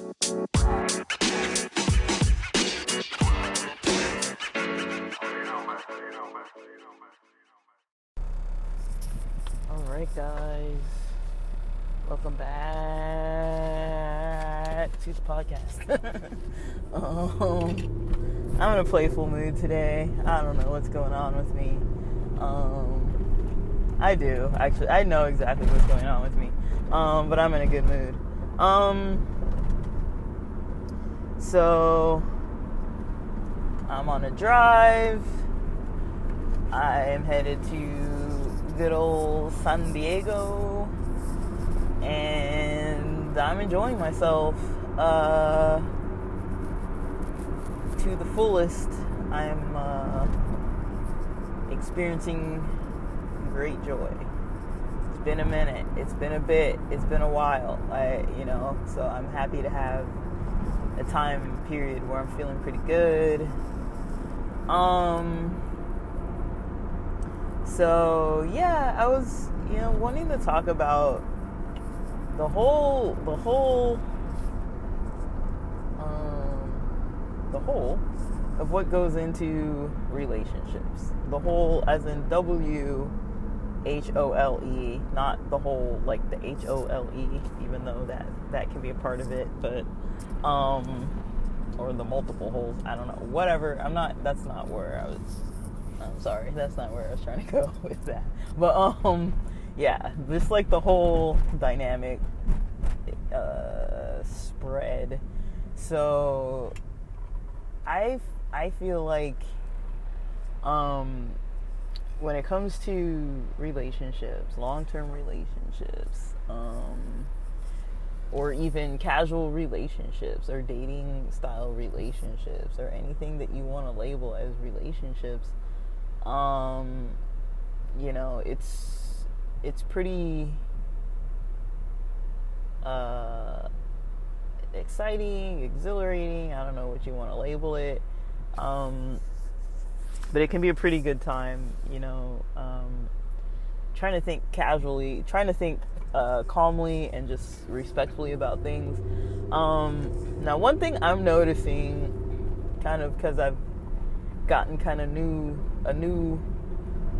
Alright, guys. Welcome back to the podcast. I'm in a playful mood today. I don't know what's going on with me. I do, actually. I know exactly what's going on with me. But I'm in a good mood. So I'm on a drive. I am headed to good old San Diego, and I'm enjoying myself to the fullest. I'm experiencing great joy. It's been a minute. It's been a bit. It's been a while. So I'm happy to have a time period where I'm feeling pretty good. So yeah, I was, wanting to talk about the whole of what goes into relationships. The whole, as in WHOLE, not the whole like the HOLE, even though that can be a part of it, but or the multiple holes. I don't know. Whatever. That's not where I was. I'm sorry, that's not where I was trying to go with that. But yeah, just like the whole dynamic spread. So I feel like when it comes to relationships, long-term relationships, or even casual relationships or dating style relationships or anything that you want to label as relationships, it's pretty exciting, exhilarating. I don't know what you want to label it, but it can be a pretty good time. Trying to think casually, trying to think calmly and just respectfully about things. Now, one thing I'm noticing, kind of because I've gotten kind of a new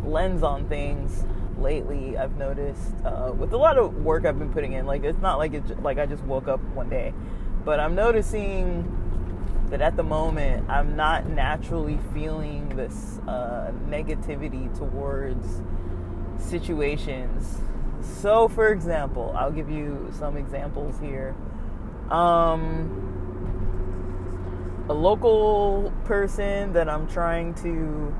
lens on things lately, I've noticed with a lot of work I've been putting in. Like, it's not like I just woke up one day, but I'm noticing that at the moment I'm not naturally feeling this negativity towards situations. So, for example, I'll give you some examples here. A local person that I'm trying to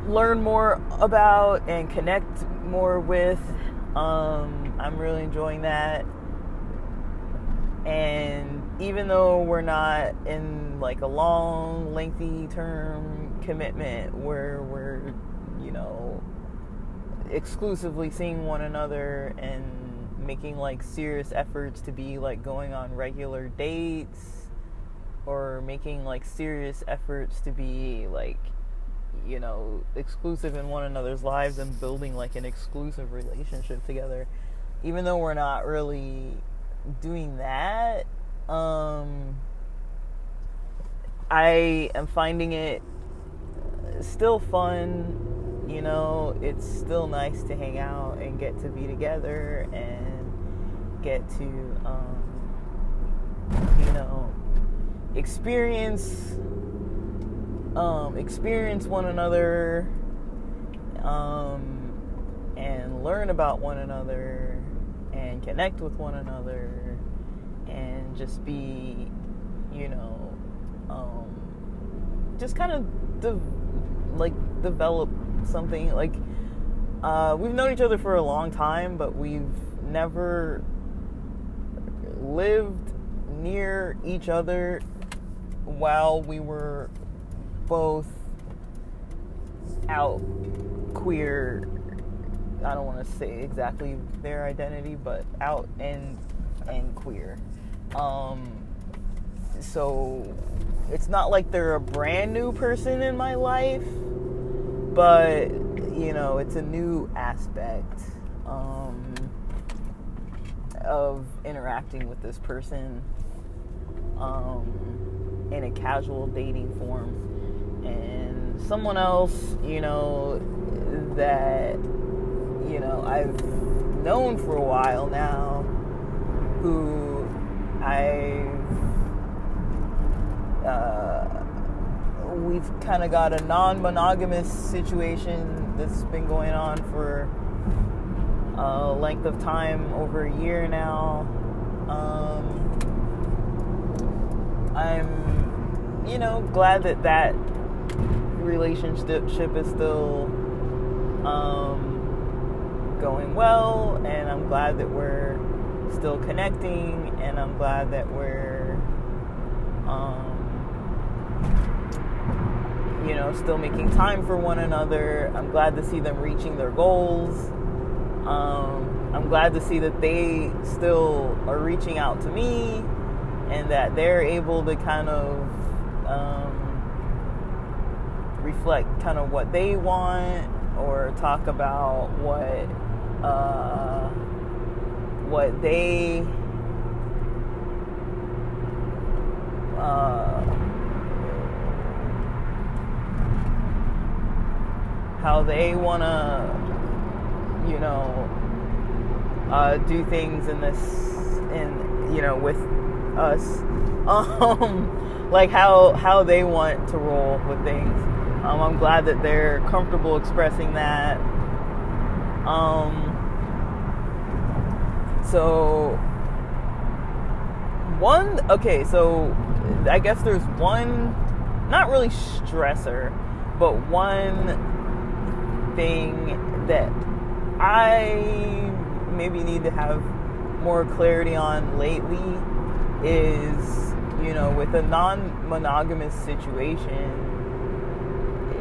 learn more about and connect more with. I'm really enjoying that. And even though we're not in like a long, lengthy term commitment where we're, exclusively seeing one another and making like serious efforts to be like going on regular dates, or making like serious efforts to be like, exclusive in one another's lives and building like an exclusive relationship together. Even though we're not really doing that, I am finding it still fun. It's still nice to hang out and get to be together and get to experience one another, and learn about one another and connect with one another and just be, just kind of develop something. Like, we've known each other for a long time, but we've never lived near each other while we were both out queer. I don't want to say exactly their identity, but out and queer. So it's not like they're a brand new person in my life, but it's a new aspect. of interacting with this person in a casual dating form, and someone else, that I've known for a while now, who we've kind of got a non-monogamous situation that's been going on for a length of time, over a year now. I'm, glad that relationship is still going well, and I'm glad that we're still connecting, and I'm glad that we're still making time for one another. I'm glad to see them reaching their goals. I'm glad to see that they still are reaching out to me, and that they're able to kind of reflect kind of what they want, or talk about what they how they want to do things with us, like how they want to roll with things. I'm glad that they're comfortable expressing that. So I guess there's one, not really stressor, but one thing that I maybe need to have more clarity on lately is, with a non-monogamous situation,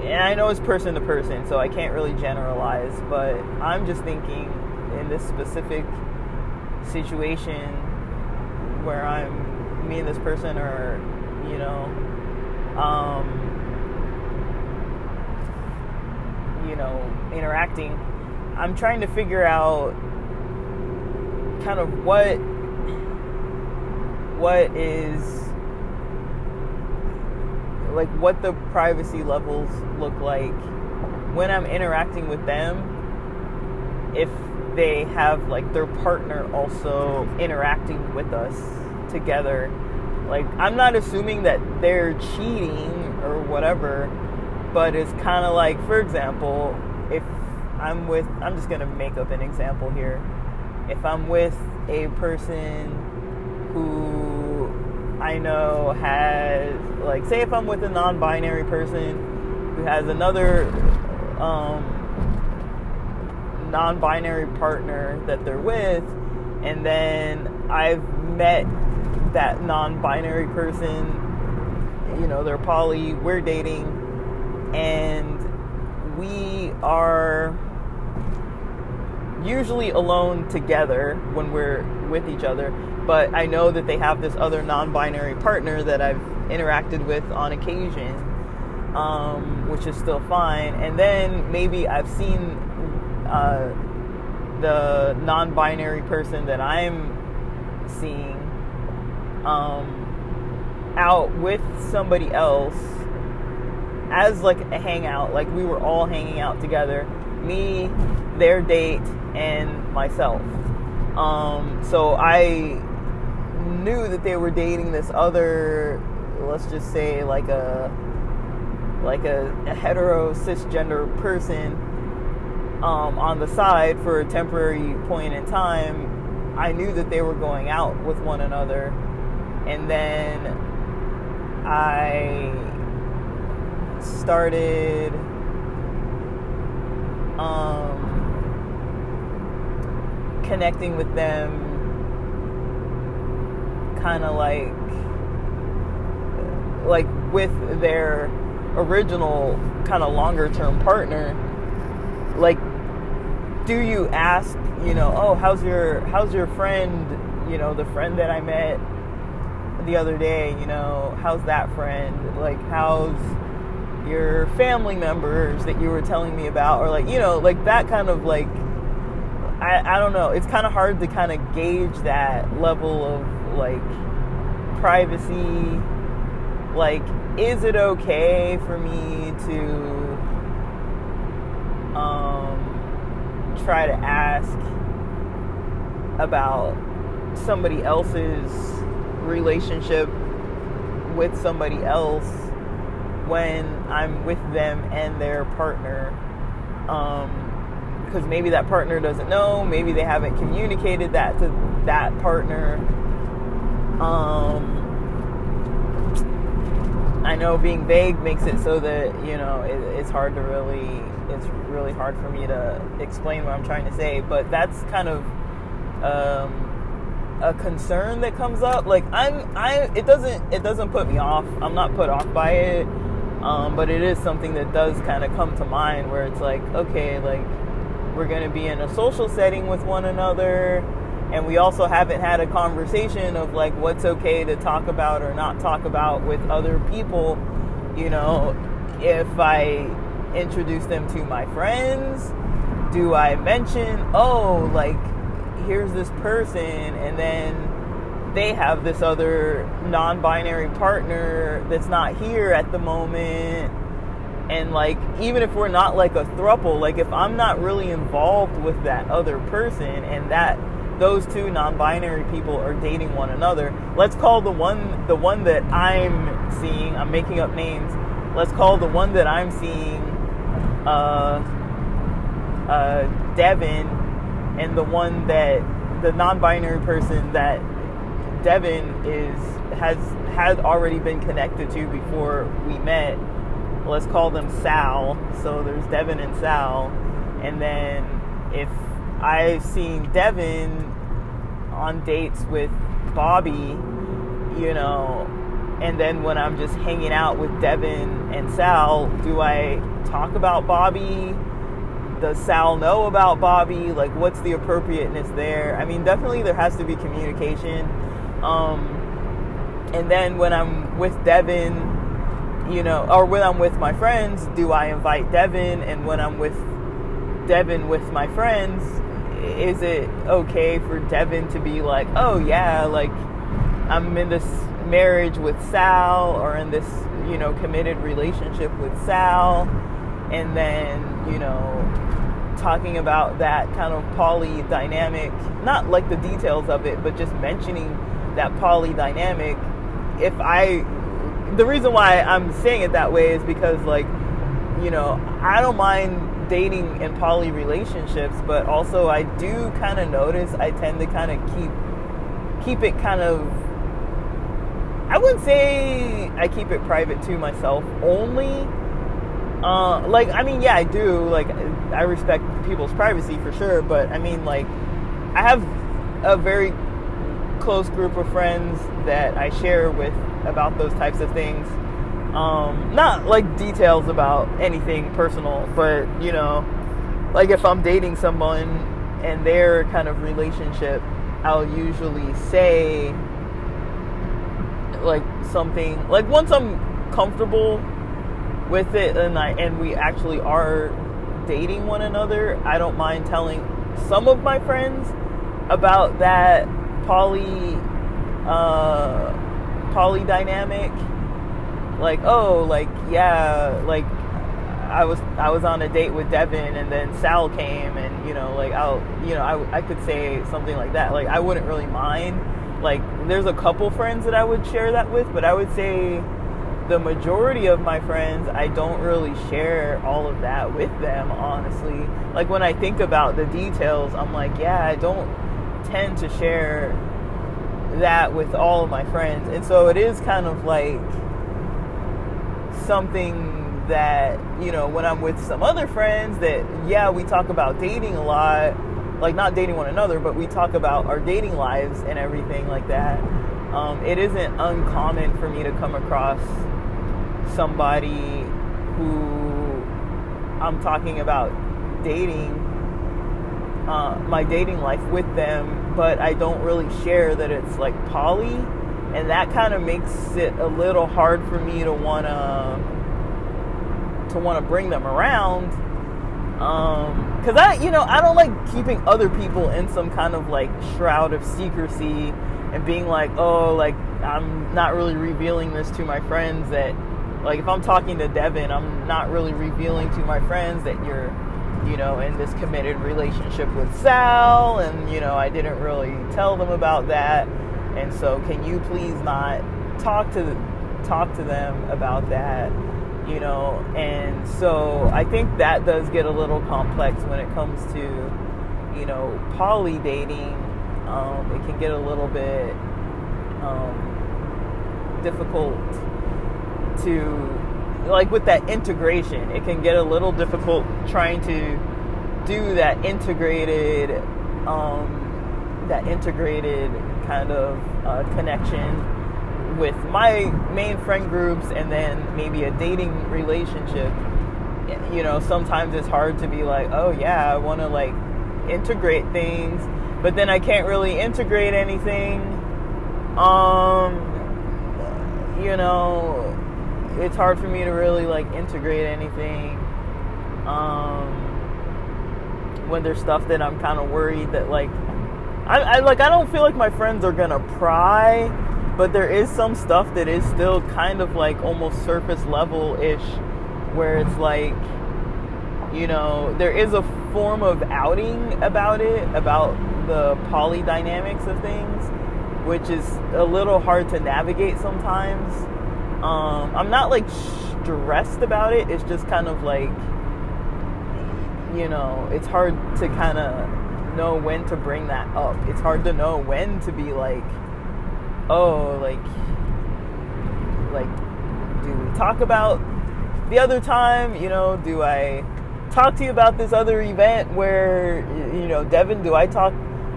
and I know it's person to person, so I can't really generalize, but I'm just thinking in this specific situation where me and this person are, interacting, I'm trying to figure out kind of what is, like, what the privacy levels look like when I'm interacting with them, if they have, like, their partner also interacting with us together. Like, I'm not assuming that they're cheating or whatever, but it's kind of like, for example, if I'm just going to make up an example here. If I'm with a person who I know has, like, say if I'm with a non-binary person who has another non-binary partner that they're with, and then I've met that non-binary person, they're poly, we're dating, and we are usually alone together when we're with each other, but I know that they have this other non-binary partner that I've interacted with on occasion, which is still fine. And then maybe I've seen the non-binary person that I'm seeing out with somebody else as, like, a hangout, like we were all hanging out together, me, their date, and myself. So I knew that they were dating this other, let's just say, like a hetero cisgender person on the side for a temporary point in time. I knew that they were going out with one another, and then I started connecting with them kind of like with their original kind of longer term partner. Like, do you ask, oh, how's your friend, the friend that I met the other day, how's that friend? Like, how's your family members that you were telling me about? Or, like, like that kind of, like, I don't know. It's kind of hard to kind of gauge that level of like privacy. Like, is it okay for me to try to ask about somebody else's relationship with somebody else when I'm with them and their partner? Because maybe that partner doesn't know, maybe they haven't communicated that to that partner. I know being vague makes it so that, you know, it's really hard for me to explain what I'm trying to say, but that's kind of a concern that comes up. Like, it doesn't put me off. I'm not put off by it, but it is something that does kind of come to mind, where it's like, okay, like, we're going to be in a social setting with one another, and we also haven't had a conversation of like what's okay to talk about or not talk about with other people. You know, if I introduce them to my friends, do I mention, oh, like, here's this person, and then they have this other non-binary partner that's not here at the moment? And like, even if we're not like a throuple, like if I'm not really involved with that other person, and that those two non-binary people are dating one another, let's call the one that I'm seeing, I'm making up names, let's call the one that I'm seeing Devin, and the non-binary person that Devin has already been connected to before we met, let's call them Sal. So there's Devin and Sal, and then if I've seen Devin on dates with Bobby, you know, and then when I'm just hanging out with Devin and Sal, do I talk about Bobby? Does Sal know about Bobby? Like, what's the appropriateness there? I mean, definitely there has to be communication. And then when I'm with Devin, you know, or when I'm with my friends, do I invite Devin? And when I'm with Devin with my friends, is it okay for Devin to be like, oh yeah, like, I'm in this marriage with Sal, or in this, you know, committed relationship with Sal, and then, you know, talking about that kind of poly dynamic, not like the details of it, but just mentioning that poly dynamic. The reason why I'm saying it that way is because, like, you know, I don't mind dating in poly relationships, but also I do kind of notice I tend to kind of keep it kind of, I wouldn't say I keep it private to myself only. Like, I mean, yeah, I do. Like, I respect people's privacy for sure, but I mean, like, I have a very close group of friends that I share with about those types of things. Not like details about anything personal, but, you know, like if I'm dating someone and their kind of relationship, I'll usually say like something, like once I'm comfortable with it and we actually are dating one another, I don't mind telling some of my friends about that poly dynamic. Like, oh, like, yeah, like I was on a date with Devin, and then Sal came, and, you know, like, I could say something like that. Like, I wouldn't really mind. Like, there's a couple friends that I would share that with, but I would say the majority of my friends, I don't really share all of that with them, honestly. Like, when I think about the details, I'm like, yeah, I don't tend to share that with all of my friends. And so it is kind of like something that, you know, when I'm with some other friends that, yeah, we talk about dating a lot, like not dating one another, but we talk about our dating lives and everything like that. It isn't uncommon for me to come across somebody who I'm talking about dating, my dating life with them, but I don't really share that it's like poly, and that kind of makes it a little hard for me to wanna bring them around, Because I don't like keeping other people in some kind of like shroud of secrecy and being like, oh, like I'm not really revealing this to my friends. That like if I'm talking to Devin, I'm not really revealing to my friends that you're, in this committed relationship with Sal, and I didn't really tell them about that. And so can you please not talk to them about that? And so I think that does get a little complex when it comes to, poly dating. It can get a little bit difficult to, like with that integration, it can get a little difficult trying to do that integrated kind of connection with my main friend groups, and then maybe a dating relationship. Sometimes it's hard to be like, oh yeah, I want to like integrate things, but then I can't really integrate anything. It's hard for me to really like integrate anything when there's stuff that I'm kind of worried that like I don't feel like my friends are gonna pry. But there is some stuff that is still kind of like almost surface level-ish, where it's like, there is a form of outing about it, about the poly dynamics of things, which is a little hard to navigate sometimes. I'm not like stressed about it. It's just kind of like, it's hard to kind of know when to bring that up. It's hard to know when to be like, oh, like, do we talk about the other time? Do I talk to you about this other event where, Devin, do I talk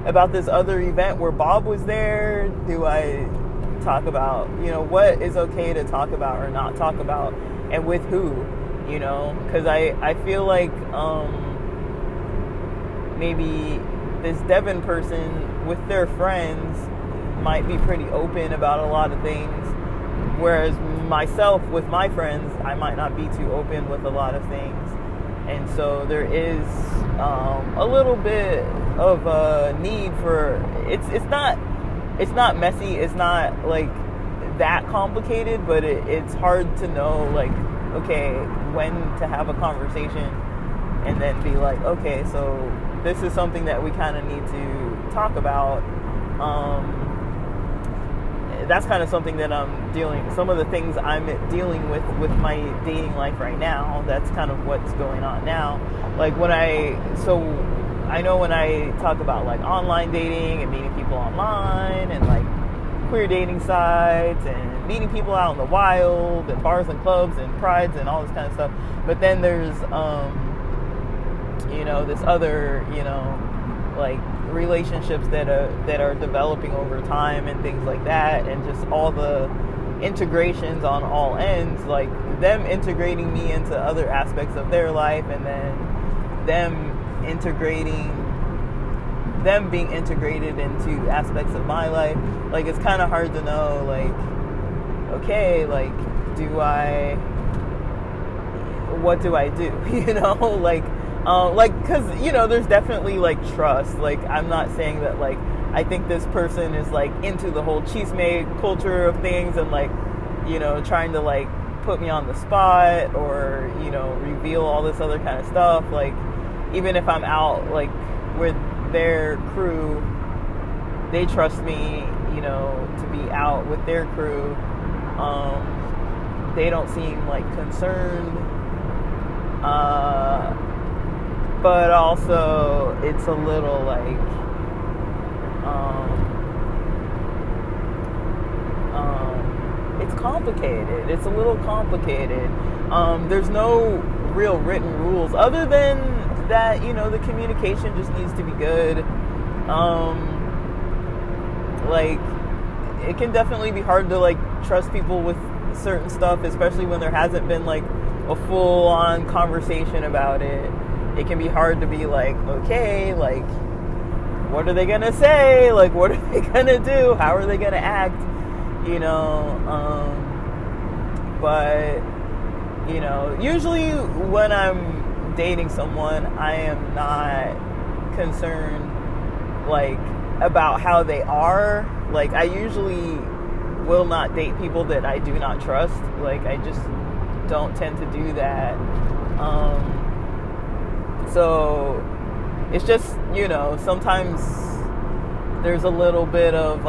about this other event where Bob was there? Do I talk about, what is okay to talk about or not talk about, and with who? Because I feel like maybe this Devin person with their friends might be pretty open about a lot of things, whereas myself with my friends, I might not be too open with a lot of things. And so there is a little bit of a need for it's not messy, it's not like that complicated, but it's hard to know like, okay, when to have a conversation and then be like, okay, so this is something that we kind of need to talk about. That's kind of something that some of the things I'm dealing with my dating life right now. That's kind of what's going on now. Like I know when I talk about like online dating and meeting people online and like queer dating sites and meeting people out in the wild and bars and clubs and prides and all this kind of stuff. But then there's, this other, like relationships that are developing over time and things like that, and just all the integrations on all ends, like them integrating me into other aspects of their life, and then them being integrated into aspects of my life. Like it's kind of hard to know, like, okay, like what do I do? Because there's definitely like trust. Like I'm not saying that like I think this person is like into the whole chisme culture of things and like trying to like put me on the spot or reveal all this other kind of stuff. Like even if I'm out like with their crew, they trust me to be out with their crew. They don't seem like concerned. But also it's a little like it's complicated. It's a little complicated. There's no real written rules other than that, the communication just needs to be good. Like it can definitely be hard to like trust people with certain stuff, especially when there hasn't been like a full-on conversation about it. It can be hard to be like, okay, like, what are they gonna say? Like, what are they gonna do? How are they gonna act? But, usually when I'm dating someone, I am not concerned like about how they are. Like, I usually will not date people that I do not trust. Like, I just don't tend to do that. So it's just, you know, sometimes there's a little bit of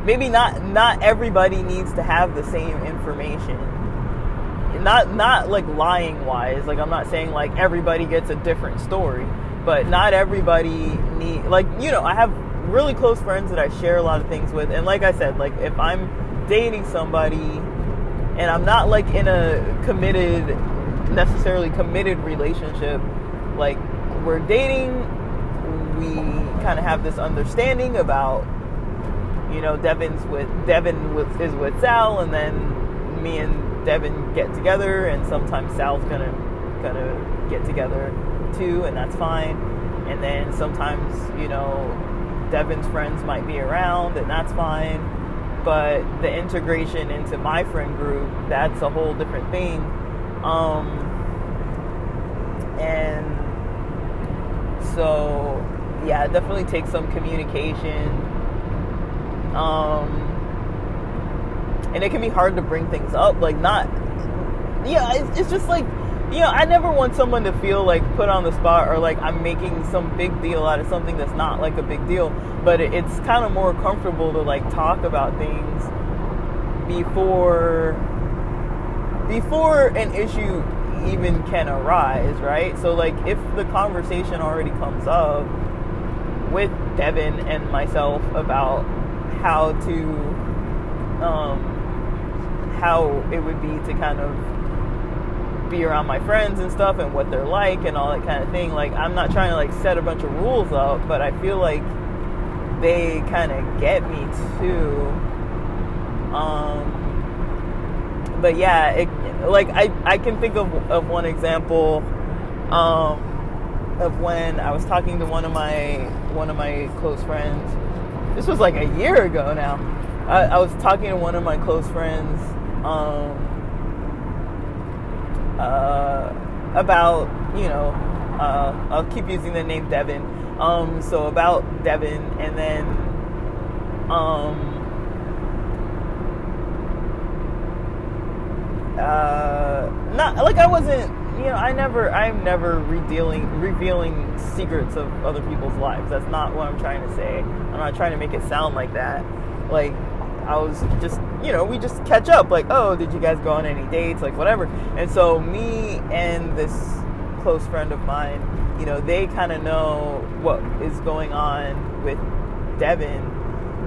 maybe not everybody needs to have the same information. Not like lying wise. Like, I'm not saying like everybody gets a different story, but not everybody like, you know, I have really close friends that I share a lot of things with, and like I said, like if I'm dating somebody and I'm not like in a necessarily committed relationship, like we're dating, we kind of have this understanding about, you know, Devin is with Sal, and then me and Devin get together, and sometimes Sal's gonna get together too, and that's fine. And then sometimes, you know, Devin's friends might be around, and that's fine. But the integration into my friend group, that's a whole different thing. And so, yeah, it definitely takes some communication. And it can be hard to bring things up. Like, it's just like, you know, I never want someone to feel like put on the spot, or like I'm making some big deal out of something that's not like a big deal. But it's kind of more comfortable to like talk about things before an issue even can arise, right? So like if the conversation already comes up with Devin and myself about how it would be to kind of be around my friends and stuff, and what they're like and all that kind of thing. Like, I'm not trying to like set a bunch of rules up, but I feel like they kind of get me too. But yeah, I can think of one example of when I was talking to one of my close friends. This was like a year ago now. I was talking to one of my close friends about, you know, I'll keep using the name Devin. So about Devin, and then not like I wasn't, you know, I'm never revealing secrets of other people's lives. That's not what I'm trying to say. I'm not trying to make it sound like that. Like, I was just, you know, we just catch up, like, oh, did you guys go on any dates, like whatever. And so me and this close friend of mine, you know, they kind of know what is going on with Devin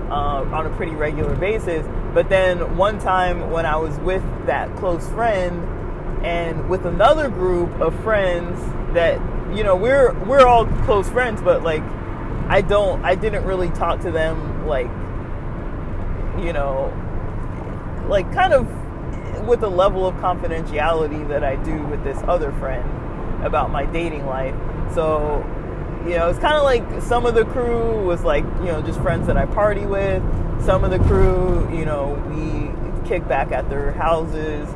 on a pretty regular basis. But then one time when I was with that close friend and with another group of friends that, you know, we're all close friends, but like I didn't really talk to them like, you know, like kind of with the level of confidentiality that I do with this other friend about my dating life. So, you know, it's kind of like some of the crew was like, you know, just friends that I party with. Some of the crew, you know, we kick back at their houses.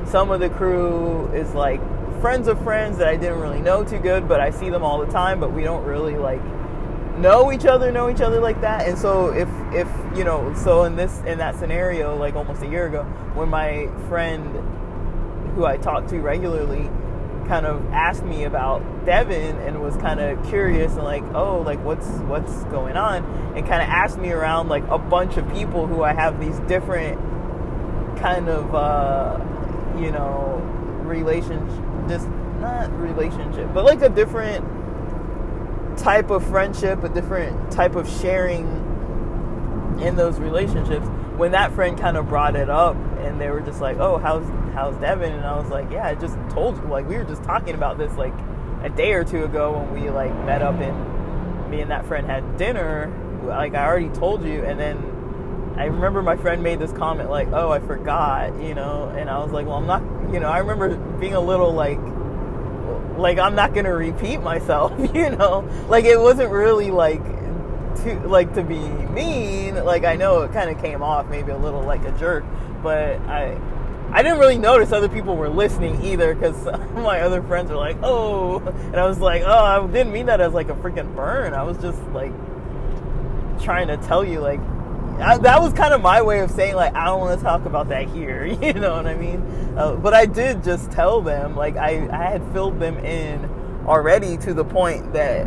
Some of the crew is like friends of friends that I didn't really know too good, but I see them all the time, but we don't really like know each other like that. And so if you know, so in that scenario, like almost a year ago, when my friend who I talk to regularly kind of asked me about Devin and was kind of curious and like, oh, like what's going on, and kind of asked me around like a bunch of people who I have these different kind of you know, not relationship, but like a different type of friendship, a different type of sharing in those relationships. When that friend kind of brought it up and they were just like, oh, how's Devin? And I was like, yeah, I just told you, like we were just talking about this like a day or two ago when we like met up and me and that friend had dinner. Like I already told you. And then I remember my friend made this comment like, oh, I forgot, you know. And I was like, well, I'm not, you know, I remember being a little like I'm not gonna repeat myself, you know. Like it wasn't really like to be mean. Like I know it kind of came off maybe a little like a jerk, but I didn't really notice other people were listening either, because my other friends were like, oh, and I was like, oh, I didn't mean that as like a freaking burn. I was just like trying to tell you, like, that was kind of my way of saying, like, I don't want to talk about that here, you know what I mean? But I did just tell them, like, I had filled them in already to the point that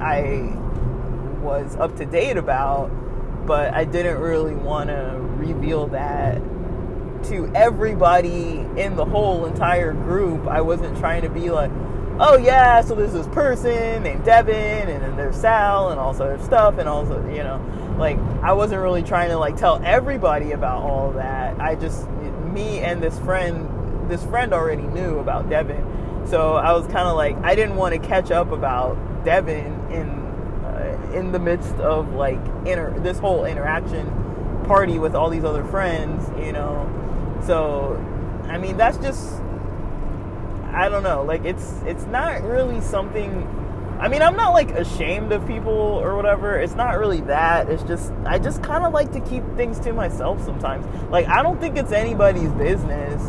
I was up to date about, but I didn't really want to reveal that to everybody in the whole entire group. I wasn't trying to be like, oh yeah, so there's this person named Devin, and then there's Sal, and also there's stuff, and also, you know, like, I wasn't really trying to like tell everybody about all of that. Me and this friend already knew about Devin, so I was kind of like, I didn't want to catch up about Devin in the midst of like this whole interaction party with all these other friends, you know. So, I mean, that's just, I don't know, like, it's not really something, I mean, I'm not like ashamed of people or whatever. It's not really that. It's just, I just kind of like to keep things to myself sometimes. Like, I don't think it's anybody's business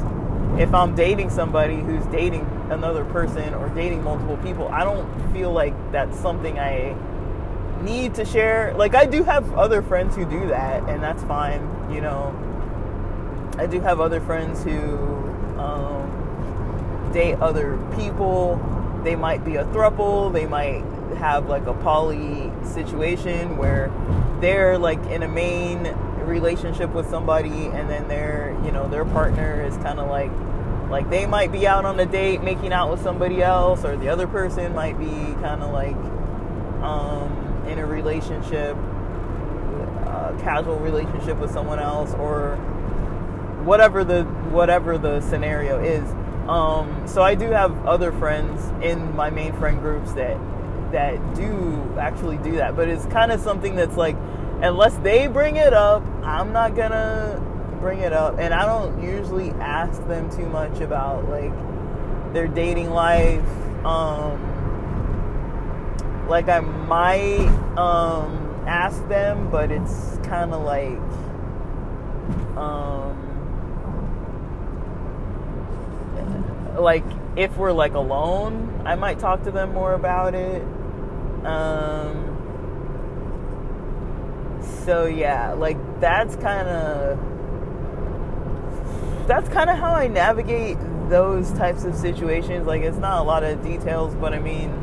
if I'm dating somebody who's dating another person or dating multiple people. I don't feel like that's something I need to share. Like, I do have other friends who do that, and that's fine, you know. I do have other friends who date other people. They might be a throuple. They might have like a poly situation where they're like in a main relationship with somebody, and then their partner is kind of like they might be out on a date making out with somebody else, or the other person might be kind of like in a relationship, casual relationship with someone else, or whatever the scenario is. So I do have other friends in my main friend groups that do actually do that, but it's kind of something that's like, unless they bring it up, I'm not gonna bring it up, and I don't usually ask them too much about like their dating life. Like, I might ask them, but it's kind of like if we're like alone, I might talk to them more about it. So yeah, like, that's kind of how I navigate those types of situations. Like, it's not a lot of details, but I mean,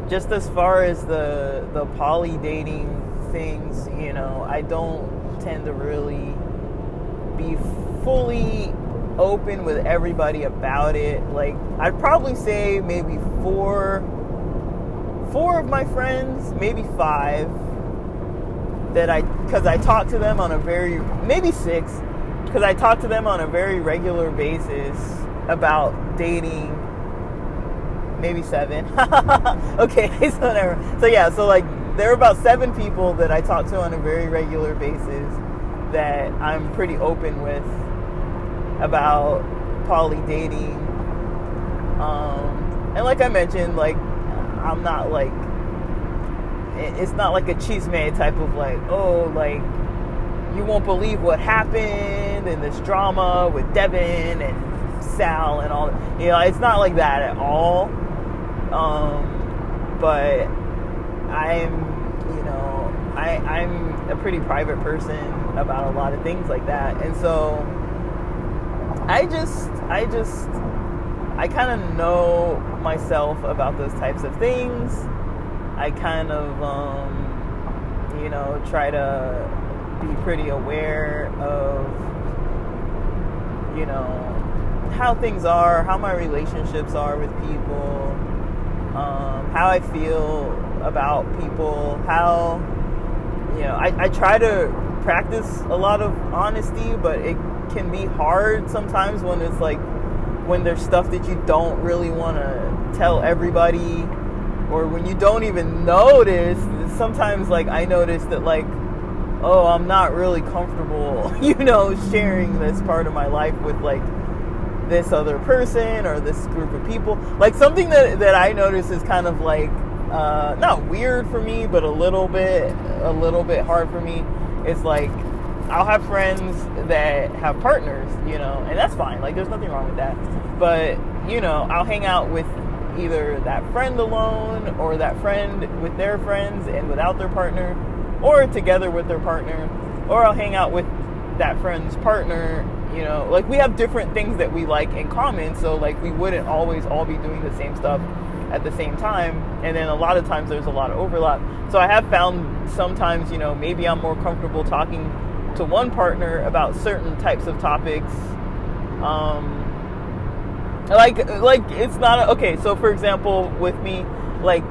just as far as the poly dating things, you know, I don't tend to really be fully open with everybody about it. Like, I'd probably say maybe four of my friends, maybe 5, because I talk to them on a very, maybe 6, because I talk to them on a very regular basis about dating. Maybe 7. Okay, so whatever. So yeah, so like, there are about 7 people that I talk to on a very regular basis that I'm pretty open with about poly dating. And like I mentioned, like, I'm not like, it's not like a chisme type of like, oh, like, you won't believe what happened in this drama with Devin and Sal and all that. You know, it's not like that at all. But I'm a pretty private person about a lot of things like that, and so I kind of know myself about those types of things. I kind of try to be pretty aware of, you know, how things are, how my relationships are with people, how I feel about people, how, you know, I try to practice a lot of honesty, but it can be hard sometimes when it's like, when there's stuff that you don't really want to tell everybody, or when you don't even notice. Sometimes, like, I notice that, like, oh, I'm not really comfortable, you know, sharing this part of my life with, like, this other person or this group of people. Like, something that I notice is kind of like, not weird for me, but a little bit hard for me. It's like, I'll have friends that have partners, and that's fine. Like, there's nothing wrong with that. But, I'll hang out with either that friend alone or that friend with their friends and without their partner, or together with their partner, or I'll hang out with that friend's partner. Like, we have different things that we like in common, so like we wouldn't always all be doing the same stuff at the same time, and then a lot of times there's a lot of overlap. So I have found sometimes, maybe I'm more comfortable talking to one partner about certain types of topics. Like it's not okay. So for example, with me, like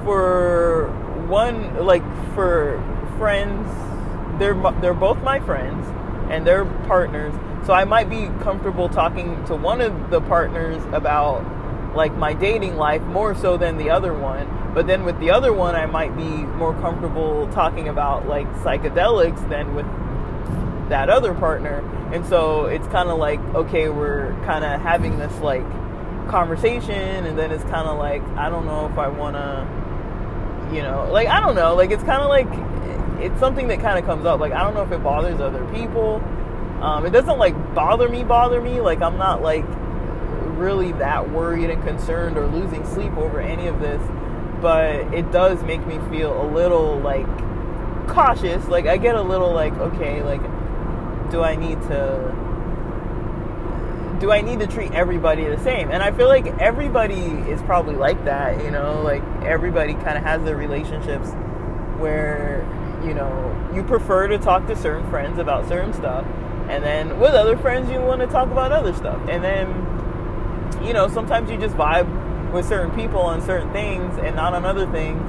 for friends, they're both my friends and they're partners. So I might be comfortable talking to one of the partners about like my dating life more so than the other one. But then with the other one, I might be more comfortable talking about like psychedelics than with that other partner. And so it's kind of like, okay, we're kind of having this like conversation, and then it's kind of like, I don't know if I want to, like, I don't know, like, it's kind of like, it's something that kind of comes up. Like, I don't know if it bothers other people. It doesn't like bother me. Like, I'm not like really that worried and concerned or losing sleep over any of this, but it does make me feel a little like cautious. Like, I get a little like, okay, like, do I need to treat everybody the same? And I feel like everybody is probably like that, like everybody kind of has their relationships where, you prefer to talk to certain friends about certain stuff, and then with other friends you want to talk about other stuff, and then, sometimes you just vibe with certain people on certain things and not on other things.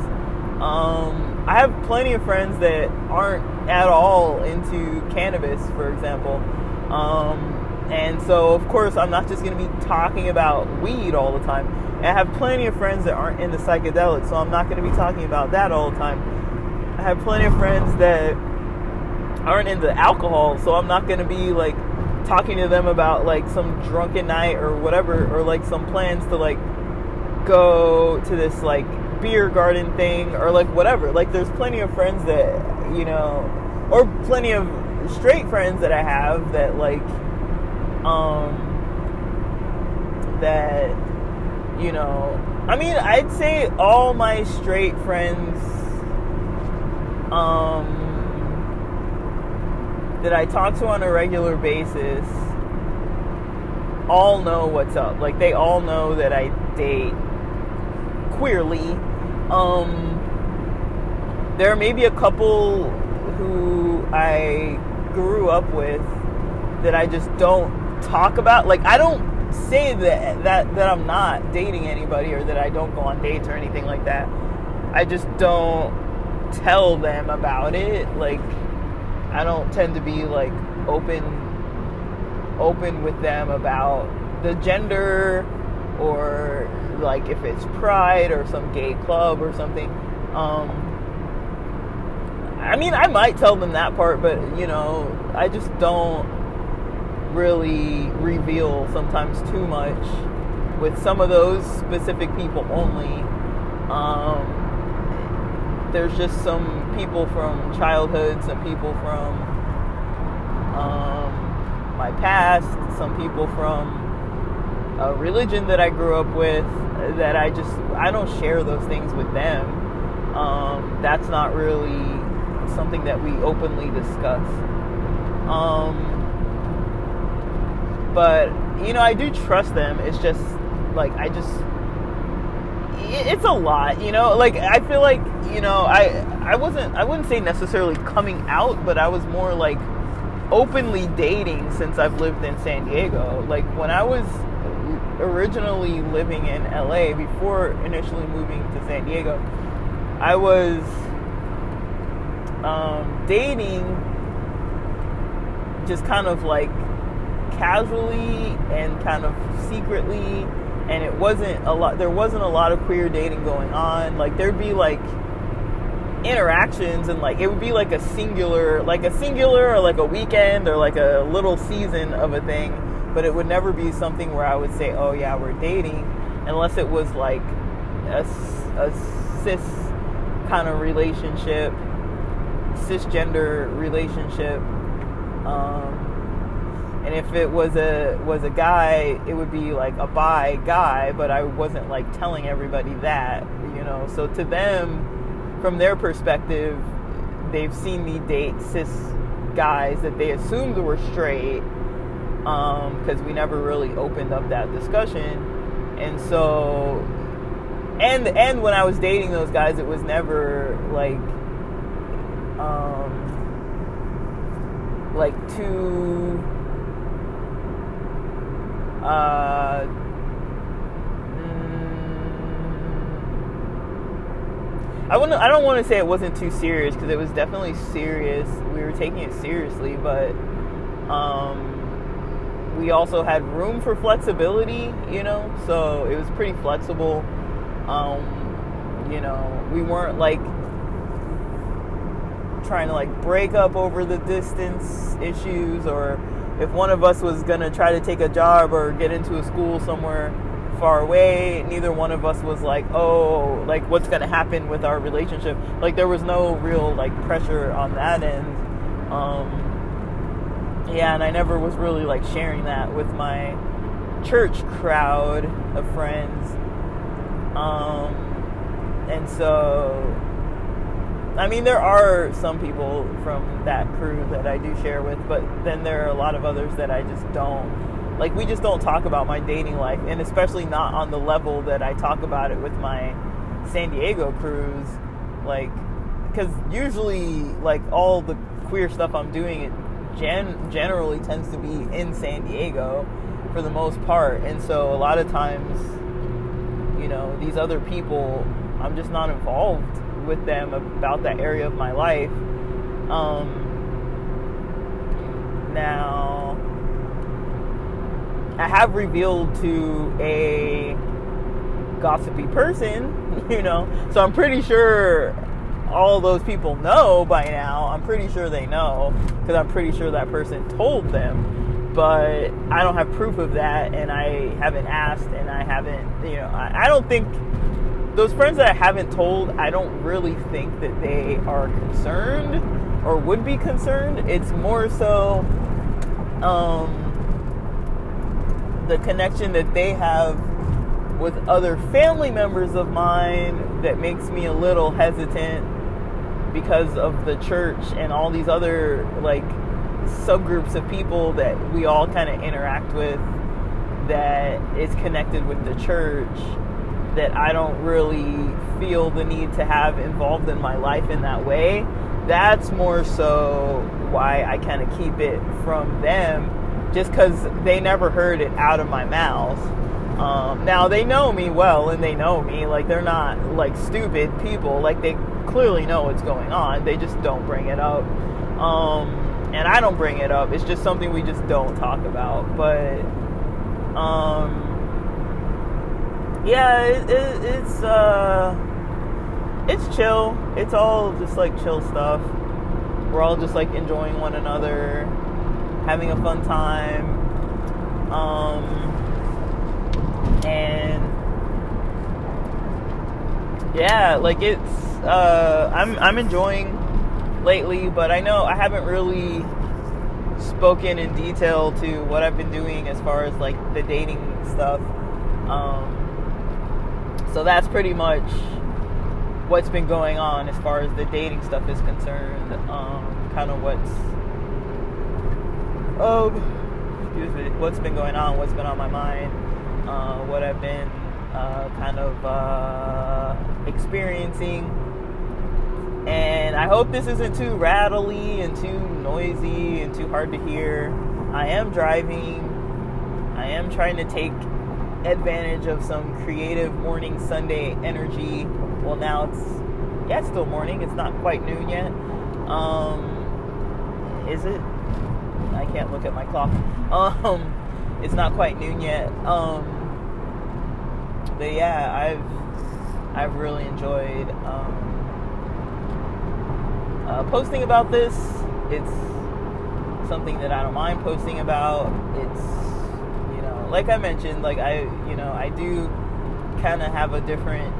I have plenty of friends that aren't at all into cannabis, for example. And so, of course, I'm not just going to be talking about weed all the time. And I have plenty of friends that aren't into psychedelics, so I'm not going to be talking about that all the time. I have plenty of friends that aren't into alcohol, so I'm not going to be, like, talking to them about, like, some drunken night or whatever, or, like, some plans to, like, go to this, like, beer garden thing or, like, whatever. Like, there's plenty of friends that, or plenty of straight friends that I have that, like, that, I mean, I'd say all my straight friends, that I talk to on a regular basis all know what's up. Like, they all know that I date queerly. There may be a couple who I grew up with that I just don't talk about. Like, I don't say that I'm not dating anybody or that I don't go on dates or anything like that. I just don't tell them about it. Like, I don't tend to be like open with them about the gender, or like if it's Pride or some gay club or something. I mean, I might tell them that part, but I just don't really reveal sometimes too much with some of those specific people only. There's just some people from childhood, some people from my past, some people from a religion that I grew up with, that I don't share those things with them. That's not really something that we openly discuss. But, I do trust them. It's just, like, it's a lot, like, I feel like, I wouldn't say necessarily coming out, but I was more like openly dating since I've lived in San Diego. Like, when I was originally living in LA, before initially moving to San Diego, I was dating just kind of like casually and kind of secretly, and there wasn't a lot of queer dating going on. Like, there'd be like interactions, and like it would be like a singular or like a weekend or like a little season of a thing, but it would never be something where I would say, oh yeah, we're dating, unless it was like a cis kind of relationship. cisgender relationship. And if it was a guy, it would be like a bi guy, but I wasn't like telling everybody that, So to them, from their perspective, they've seen me date cis guys that they assumed were straight, because we never really opened up that discussion. And so, and when I was dating those guys, it was never like too I don't want to say it wasn't too serious, because it was definitely serious. We were taking it seriously, but we also had room for flexibility, so it was pretty flexible. We weren't like trying to like break up over the distance issues, or if one of us was going to try to take a job or get into a school somewhere far away, neither one of us was like, oh, like what's going to happen with our relationship. Like there was no real like pressure on that end. And I never was really like sharing that with my church crowd of friends. And so, I mean, there are some people from that crew that I do share with, but then there are a lot of others that I just don't. Like, we just don't talk about my dating life, and especially not on the level that I talk about it with my San Diego crews. Like, because usually, like, all the queer stuff I'm doing, it generally tends to be in San Diego for the most part. And so a lot of times, these other people, I'm just not involved with them about that area of my life. Now, I have revealed to a gossipy person, so I'm pretty sure all those people know by now. I'm pretty sure they know, because I'm pretty sure that person told them, but I don't have proof of that, and I haven't asked, and I haven't, I don't think, those friends that I haven't told, I don't really think that they are concerned or would be concerned. It's more so the connection that they have with other family members of mine that makes me a little hesitant, because of the church and all these other like subgroups of people that we all kind of interact with that is connected with the church, that I don't really feel the need to have involved in my life in that way. That's more so why I kind of keep it from them, just because they never heard it out of my mouth. Now, they know me well, and they know me. Like, they're not, like, stupid people. Like, they clearly know what's going on. They just don't bring it up. And I don't bring it up. It's just something we just don't talk about. But, it's chill. It's all just, like, chill stuff. We're all just, like, enjoying one another, having a fun time. And yeah, like it's I'm enjoying lately, but I know I haven't really spoken in detail to what I've been doing as far as like the dating stuff. So that's pretty much what's been going on as far as the dating stuff is concerned. Kind of what's been going on, what's been on my mind. What I've been kind of experiencing. And I hope this isn't too rattly and too noisy and too hard to hear. I am driving. I am trying to take advantage of some creative morning Sunday energy. Well, now it's still morning. It's not quite noon yet. Is it? I can't look at my clock. It's not quite noon yet. But yeah, I've really enjoyed posting about this. It's something that I don't mind posting about. It's, like I mentioned, like I do kind of have a different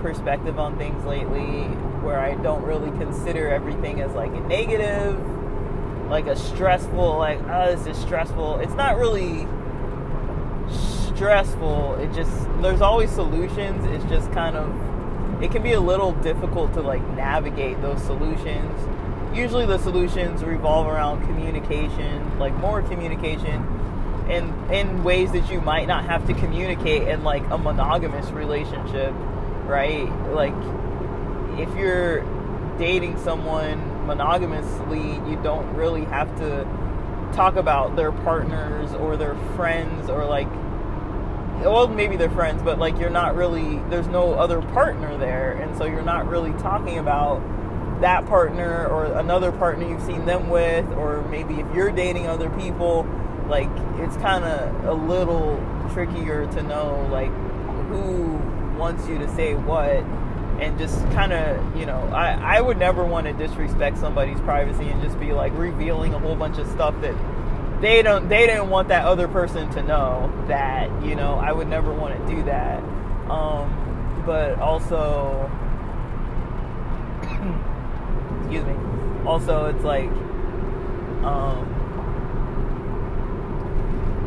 perspective on things lately. where I don't really consider everything as like a negative, like a stressful, like, oh, this is stressful. It's not really stressful. It just, there's always solutions. It's just kind of, it can be a little difficult to like navigate those solutions. Usually the solutions revolve around communication, like more communication, and in ways that you might not have to communicate in like a monogamous relationship, right? Like if you're dating someone monogamously, you don't really have to talk about their partners or their friends, or like, well, maybe they're friends, but like you're not really, there's no other partner there, and so you're not really talking about that partner or another partner you've seen them with, or maybe if you're dating other people, like it's kind of a little trickier to know like who wants you to say what, and just kind of, you know, I would never want to disrespect somebody's privacy and just be like revealing a whole bunch of stuff that they didn't want that other person to know that, you know. I would never want to do that. But also, excuse me. Also, it's like,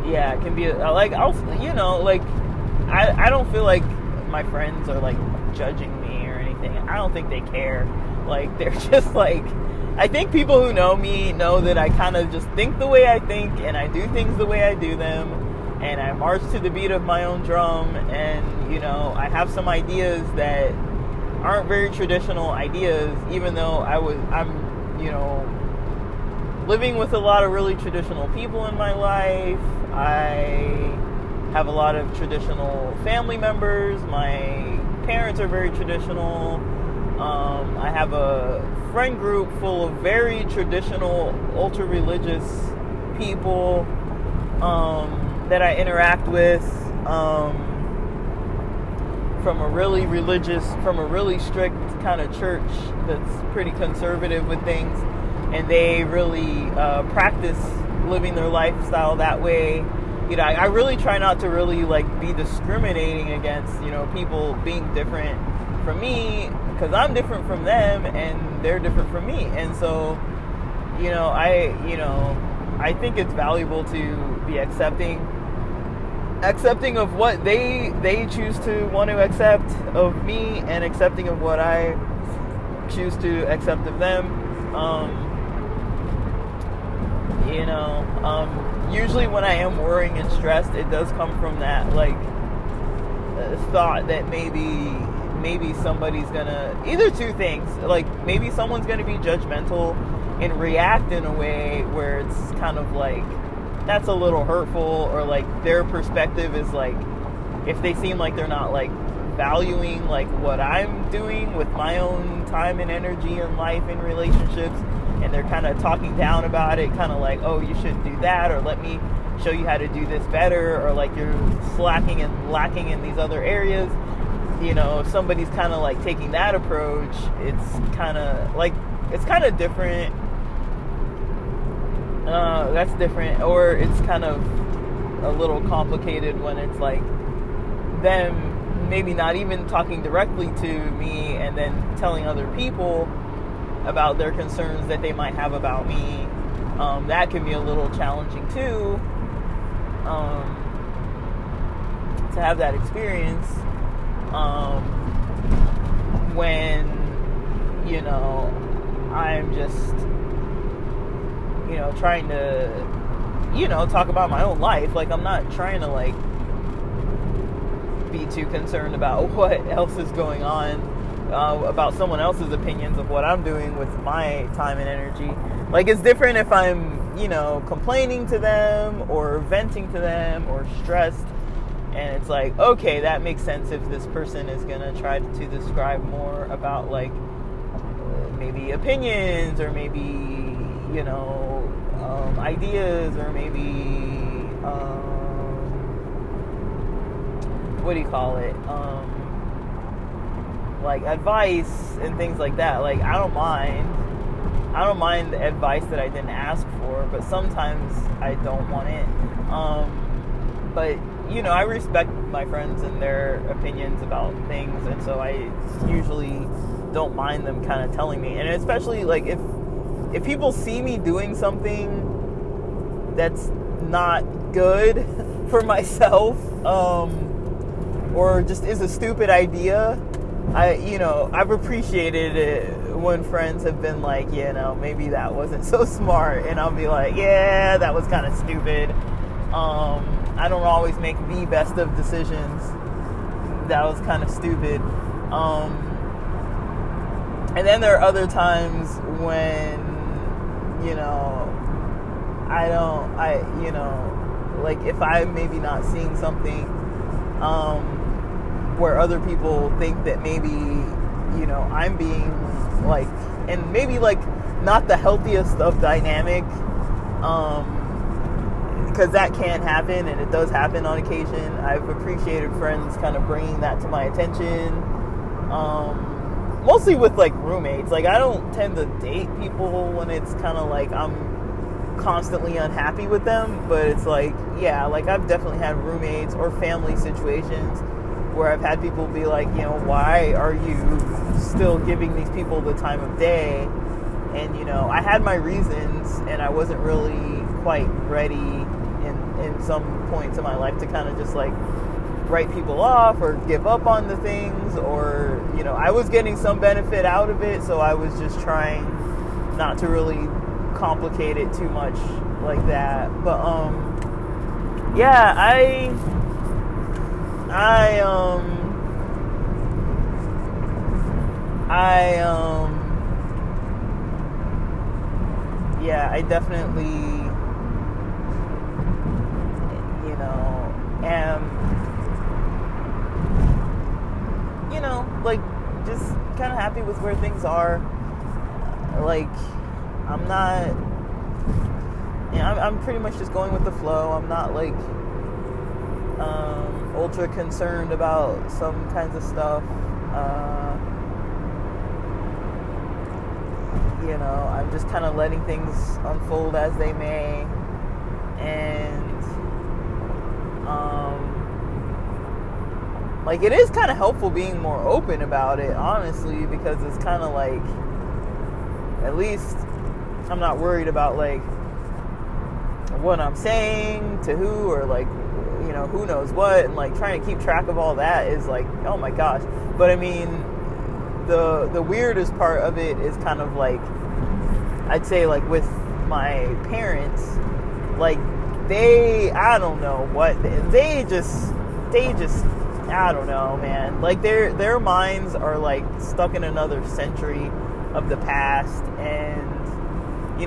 yeah, it can be like, you know, like I don't feel like my friends are like judging me or anything. I don't think they care. Like they're just like, I think people who know me know that I kind of just think the way I think, and I do things the way I do them, and I march to the beat of my own drum, and, you know, I have some ideas that aren't very traditional ideas, even though I'm, you know, living with a lot of really traditional people in my life. I have a lot of traditional family members. My parents are very traditional. I have a friend group full of very traditional, ultra-religious people that I interact with, from a really strict kind of church that's pretty conservative with things, and they really practice living their lifestyle that way. You know, I really try not to really like be discriminating against, you know, people being different from me, because I'm different from them and they're different from me. And so, you know, I think it's valuable to be accepting of what they choose to want to accept of me, and accepting of what I choose to accept of them. You know, usually when I am worrying and stressed, it does come from that like thought that maybe somebody's gonna, either two things, like maybe someone's gonna be judgmental and react in a way where it's kind of like that's a little hurtful, or like their perspective is like, if they seem like they're not like valuing like what I'm doing with my own time and energy in life and relationships, and they're kind of talking down about it, kind of like, oh, you shouldn't do that, or let me show you how to do this better, or like you're slacking and lacking in these other areas. You know, if somebody's kind of like taking that approach, it's kind of different. That's different. Or it's kind of a little complicated when it's like them maybe not even talking directly to me and then telling other people about their concerns that they might have about me. That can be a little challenging too, to have that experience. When, you know, I'm just, you know, trying to, you know, talk about my own life. Like, I'm not trying to, like, be too concerned about what else is going on, about someone else's opinions of what I'm doing with my time and energy. Like, it's different if I'm, you know, complaining to them or venting to them or stressed. And it's like, okay, that makes sense if this person is going to try to describe more about, like, maybe opinions, or maybe, you know, ideas, or maybe, what do you call it? Like, advice and things like that. Like, I don't mind the advice that I didn't ask for, but sometimes I don't want it. But I respect my friends and their opinions about things, and so I usually don't mind them kind of telling me. And especially like if people see me doing something that's not good for myself, or just is a stupid idea, I've appreciated it when friends have been like, maybe that wasn't so smart, and I'll be like, yeah, that was kind of stupid. I don't always make the best of decisions. That was kind of stupid. And then there are other times when, like if I'm maybe not seeing something, where other people think that maybe, I'm being like, and maybe like not the healthiest of dynamic, because that can happen, and it does happen on occasion. I've appreciated friends kind of bringing that to my attention, mostly with like roommates. Like I don't tend to date people when it's kind of like I'm constantly unhappy with them, but it's like, yeah, like I've definitely had roommates or family situations where I've had people be like, why are you still giving these people the time of day? And I had my reasons, and I wasn't really quite ready in some points in my life to kind of just like write people off or give up on the things, or I was getting some benefit out of it, so I was just trying not to really complicate it too much like that. But yeah, I definitely am like just kind of happy with where things are. Like I'm not, I'm pretty much just going with the flow. I'm not like ultra concerned about some kinds of stuff. I'm just kind of letting things unfold as they may, and like it is kind of helpful being more open about it, honestly, because it's kind of like, at least I'm not worried about like what I'm saying to who, or like who knows what, and like trying to keep track of all that is like, oh my gosh. But I mean, the weirdest part of it is kind of like, I'd say like with my parents, like I don't know what they just I don't know, man. Like their minds are like stuck in another century of the past, and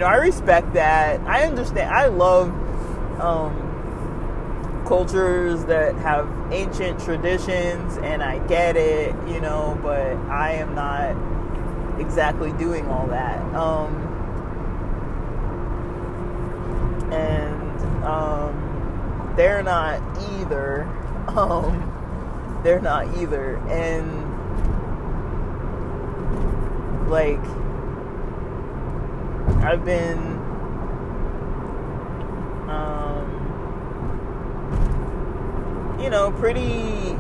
I respect that. I understand. I love cultures that have ancient traditions, and I get it, but I am not exactly doing all that. They're not either. They're not either. And like, I've been pretty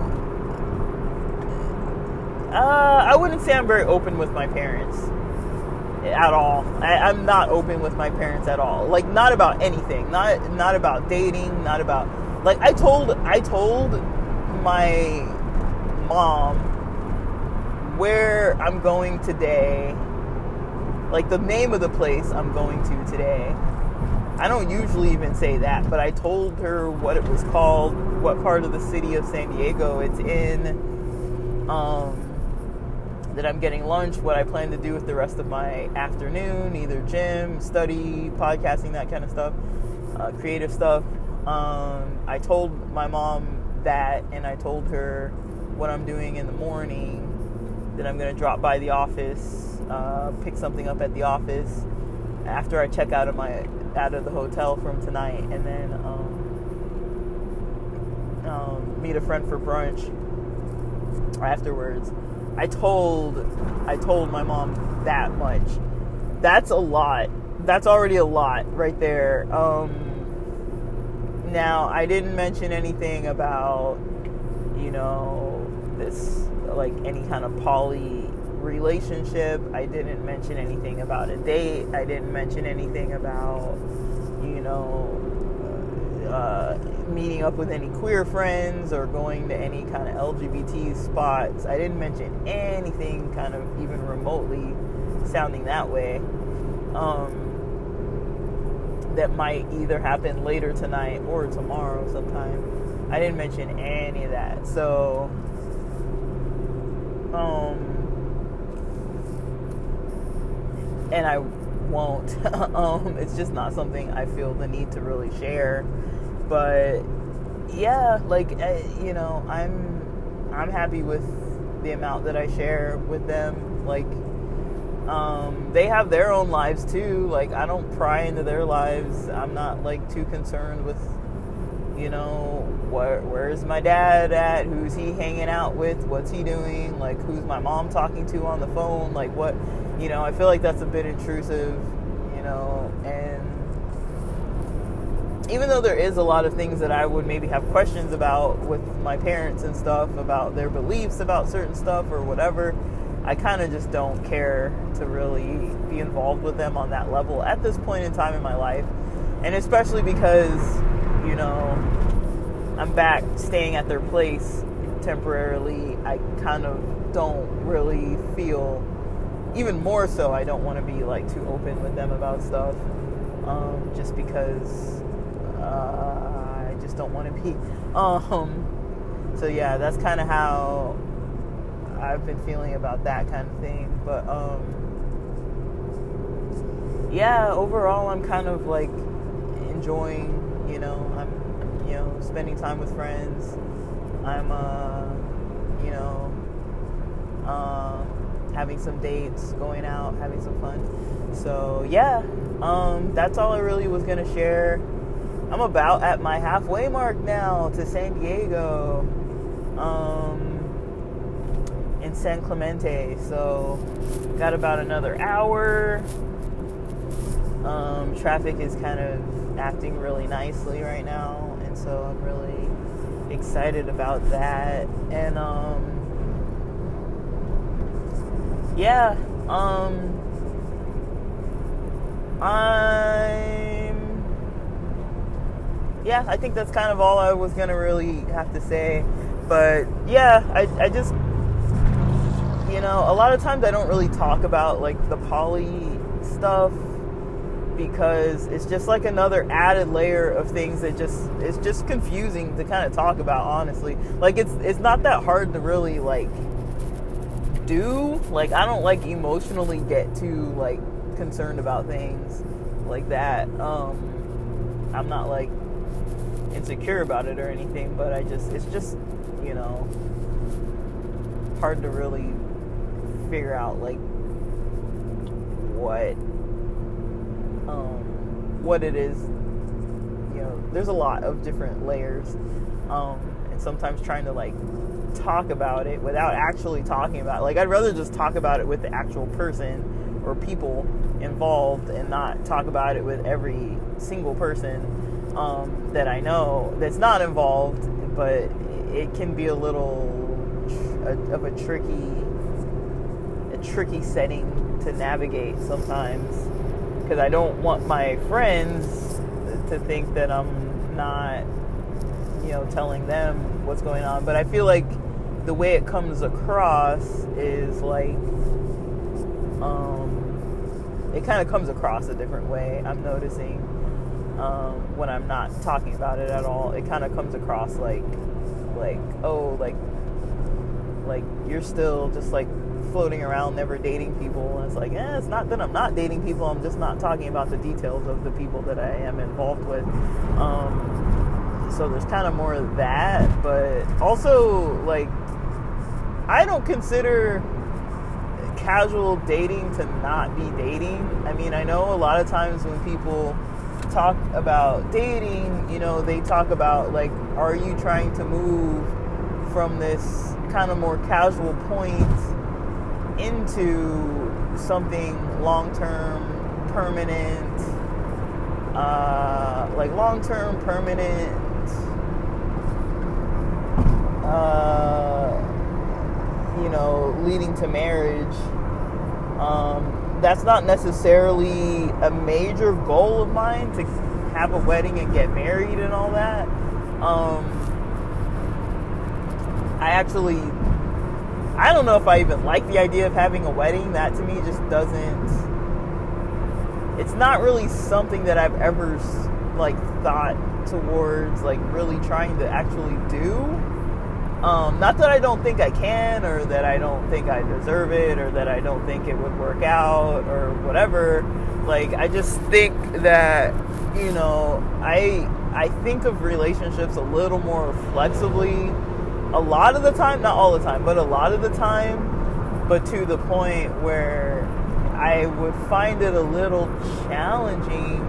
I wouldn't say I'm very open with my parents at all. I'm not open with my parents at all. Like, not about anything. Not about dating, not about, like, I told my mom where I'm going today, like the name of the place I'm going to today. I don't usually even say that, but I told her what it was called, what part of the city of San Diego it's in, that I'm getting lunch, what I plan to do with the rest of my afternoon, either gym, study, podcasting, that kind of stuff, creative stuff. I told my mom that, and I told her what I'm doing in the morning, that I'm going to drop by the office, pick something up at the office after I check out of the hotel from tonight, and then meet a friend for brunch afterwards. I told my mom that much. That's a lot. That's already a lot right there. Now, I didn't mention anything about, this, like, any kind of poly relationship. I didn't mention anything about a date. I didn't mention anything about, meeting up with any queer friends or going to any kind of LGBT spots. I didn't mention anything kind of even remotely sounding that way. That might either happen later tonight or tomorrow sometime. I didn't mention any of that. So, and I won't. It's just not something I feel the need to really share. But yeah, like, I'm happy with the amount that I share with them. Like, they have their own lives too. Like, I don't pry into their lives. I'm not, like, too concerned with, where's my dad at? Who's he hanging out with? What's he doing? Like, who's my mom talking to on the phone? Like, what, I feel like that's a bit intrusive, and even though there is a lot of things that I would maybe have questions about with my parents and stuff, about their beliefs about certain stuff or whatever, I kind of just don't care to really be involved with them on that level at this point in time in my life. And especially because, I'm back staying at their place temporarily. I kind of don't really feel, even more so, I don't want to be, like, too open with them about stuff. Just because I just don't want to be. So yeah, that's kind of how I've been feeling about that kind of thing. But yeah, overall I'm kind of, like, enjoying, I'm, spending time with friends. I'm having some dates, going out, having some fun. So yeah, that's all I really was gonna share. I'm about at my halfway mark now to San Diego, in San Clemente. So got about another hour. Traffic is kind of acting really nicely right now, and so I'm really excited about that. And yeah, I think that's kind of all I was gonna really have to say. But yeah, I just, a lot of times I don't really talk about, like, the poly stuff, because it's just like another added layer of things that it's just confusing to kind of talk about, honestly. Like, it's not that hard to really, like, do. Like, I don't, like, emotionally get too, like, concerned about things like that. I'm not, like, insecure about it or anything, but it's just hard to really figure out, like, what it is. There's a lot of different layers, and sometimes trying to, like, talk about it without actually talking about it. Like, I'd rather just talk about it with the actual person or people involved and not talk about it with every single person that I know that's not involved. But it can be a little of a tricky setting to navigate sometimes, because I don't want my friends to think that I'm not, telling them what's going on. But I feel like the way it comes across is like, it kind of comes across a different way. I'm noticing when I'm not talking about it at all, it kind of comes across like oh, like you're still just, like, floating around, never dating people. And it's like, it's not that I'm not dating people, I'm just not talking about the details of the people that I am involved with. So there's kind of more of that. But also, like, I don't consider casual dating to not be dating. I mean, I know a lot of times when people talk about dating, they talk about, like, are you trying to move from this kind of more casual point into something long-term, permanent, like long-term, permanent, leading to marriage. That's not necessarily a major goal of mine, to have a wedding and get married and all that. I don't know if I even like the idea of having a wedding. That to me just it's not really something that I've ever thought towards really trying to actually do. Not that I don't think I can, or that I don't think I deserve it, or that I don't think it would work out, or whatever. I just think that, I think of relationships a little more flexibly a lot of the time, not all the time, but a lot of the time, but to the point where I would find it a little challenging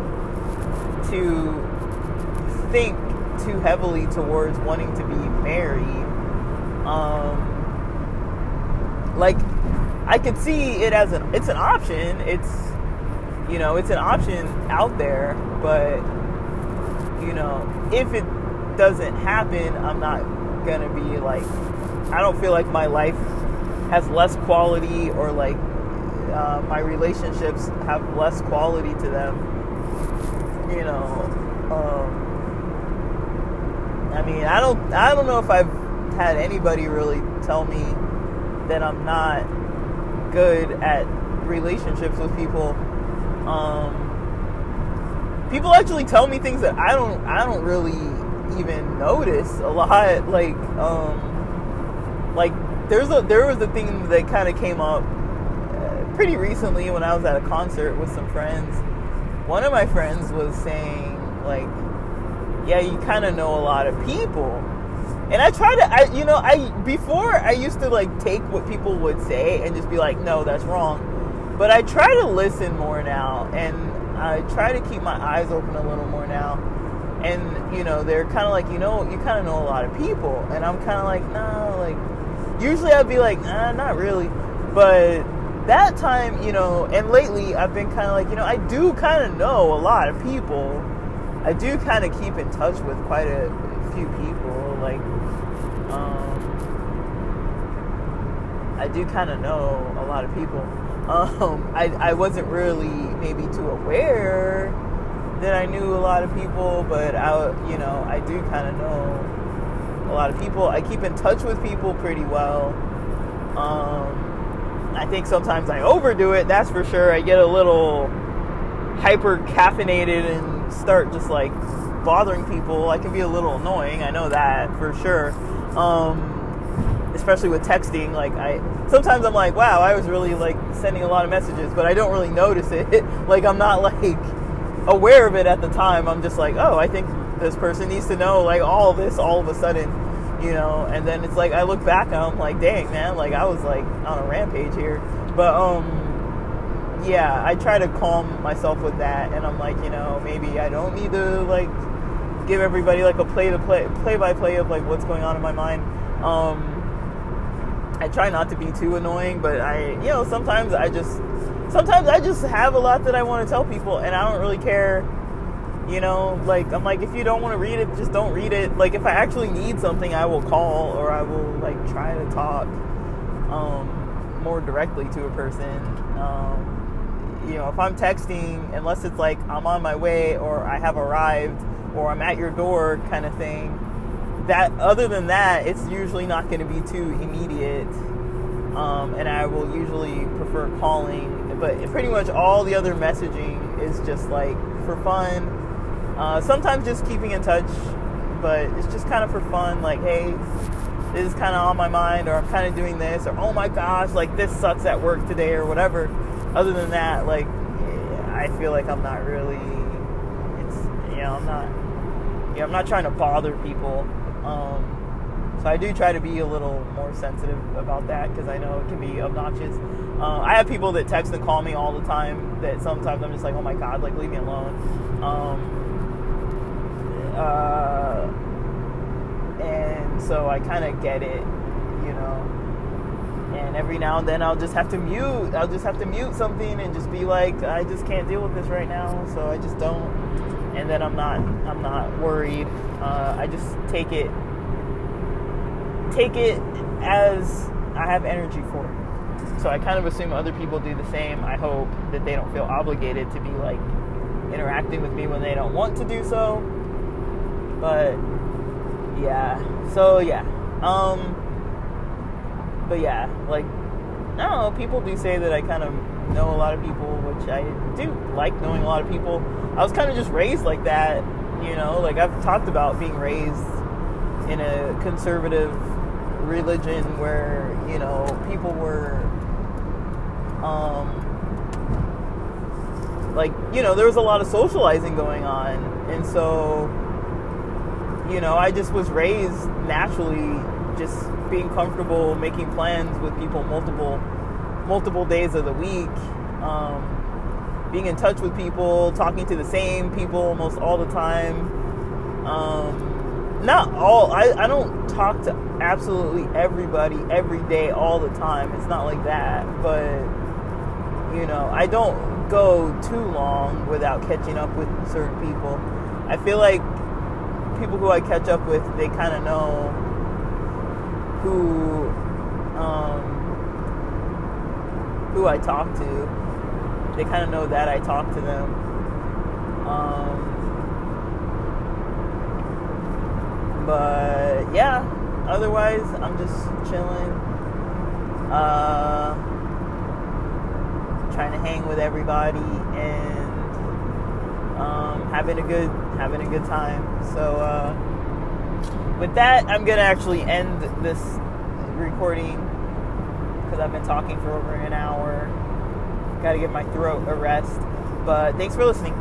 to think too heavily towards wanting to be married. I could see it as it's an option. It's an option out there, but if it doesn't happen, I'm not gonna be I don't feel like my life has less quality, or my relationships have less quality to them. I don't know if I've had anybody really tell me that I'm not good at relationships with people. People actually tell me things that I don't really even notice a lot. There was a thing that kind of came up pretty recently when I was at a concert with some friends. One of my friends was saying yeah, you kind of know a lot of people. And I try to, before I used to take what people would say and just be like, no, that's wrong. But I try to listen more now, and I try to keep my eyes open a little more now. And, they're kind of you kind of know a lot of people. And I'm kind of nah, usually I'd be nah, not really. But that time, and lately I've been kind of I do kind of know a lot of people. I do kind of keep in touch with quite a few people. I do kind of know a lot of people. I wasn't really maybe too aware that I knew a lot of people, but I do kind of know a lot of people. I keep in touch with people pretty well. I think sometimes I overdo it, that's for sure. I get a little hyper caffeinated and start just bothering people. I can be a little annoying, I know that for sure. Especially with texting, sometimes I'm wow, I was really sending a lot of messages, but I don't really notice it. I'm not aware of it at the time. I'm just oh, I think this person needs to know all this all of a sudden, and then it's I look back and I'm dang man, I was on a rampage here. But yeah, I try to calm myself with that, and I'm maybe I don't need to give everybody a play by play of what's going on in my mind. I try not to be too annoying, but sometimes I just have a lot that I want to tell people, and I don't really care. I'm if you don't want to read it, just don't read it. If I actually need something, I will call, or I will try to talk more directly to a person. If I'm texting, unless it's I'm on my way, or I have arrived, or I'm at your door kind of thing, that other than that, it's usually not going to be too immediate. And I will usually prefer calling, but pretty much all the other messaging is just for fun. Sometimes just keeping in touch, but it's just kind of for fun. Hey, this is kind of on my mind, or I'm kind of doing this, or oh my gosh, this sucks at work today, or whatever. Other than that, I feel I'm not really, I'm not trying to bother people. So I do try to be a little more sensitive about that, because I know it can be obnoxious. I have people that text and call me all the time that sometimes I'm just oh my god, leave me alone. And so I kind of get it, and every now and then I'll just have to mute something and just be I just can't deal with this right now, so I just don't. and then I'm not worried. I just take it as I have energy for it. So I kind of assume other people do the same. I hope that they don't feel obligated to be like interacting with me when they don't want to do so. But yeah. So yeah. But yeah, like, I don't know, people do say that I kind of know a lot of people, which I do like knowing a lot of people. I was kind of just raised like that, you know, like I've talked about being raised in a conservative religion where, you know, people were, like, you know, there was a lot of socializing going on, and so, you know, I just was raised naturally just being comfortable making plans with people multiple days of the week, being in touch with people, talking to the same people almost all the time. Not all, I don't talk to absolutely everybody every day all the time. It's not like that, but, you know, I don't go too long without catching up with certain people. I feel like people who I catch up with, they kind of know who I talk to. They kind of know that I talk to them. But yeah, otherwise I'm just chilling, trying to hang with everybody and having a good time. So with that, I'm gonna actually end this recording because I've been talking for over an hour. Got to give my throat a rest. But thanks for listening.